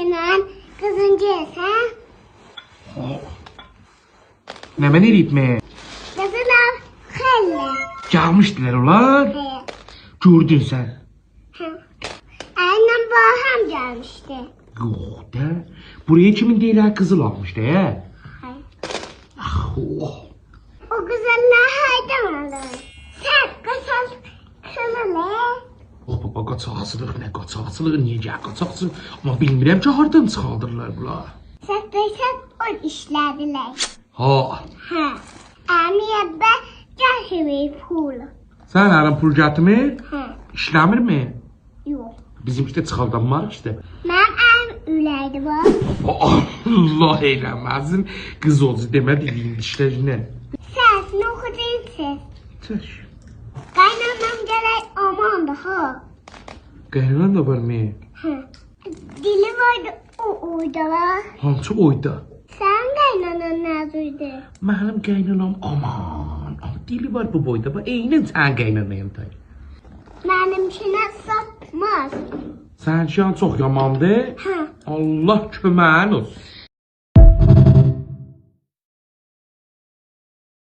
kişinin kızıncıysa. Ne ben eriyip mi? Kızılar kelle. Gelmiştiler ular. Gördün sen. Annem babam gelmişti. Yok da. Buraya kimin değiller kızıl almıştı he? Ah, oh. O kızılar haydan alır. Sen kısas kılılı. Oh baba kaçağısılık ne kaçağısılık niye gel kaçağısılık ama bilmirəm ki hardan çıxaldırlar bunlar. Satırsak o işlediler. Ha. Anne ben gelmeyi pul. Sen aran pul getirmir? Ha. İşlemir mi? Yok. Bizim işte çıxaldanlar işte. Ben üleydi bu. Allah eylemesin. Kız oldu deme dilin dişlerine. Ses ne okudun ses. Tüş. Kaynanam gerek aman daha. Qaynanan da var mı? Dili vardı o oydalar. Hansı oyda? Sen kaynanan neredeydi? Mənim qaynanam aman. Dili var bu boyda. Bax eynən sən qaynanayım tay. Benimkine satmaz. Sən şu an çox yamandır. Allah köməyin olsun.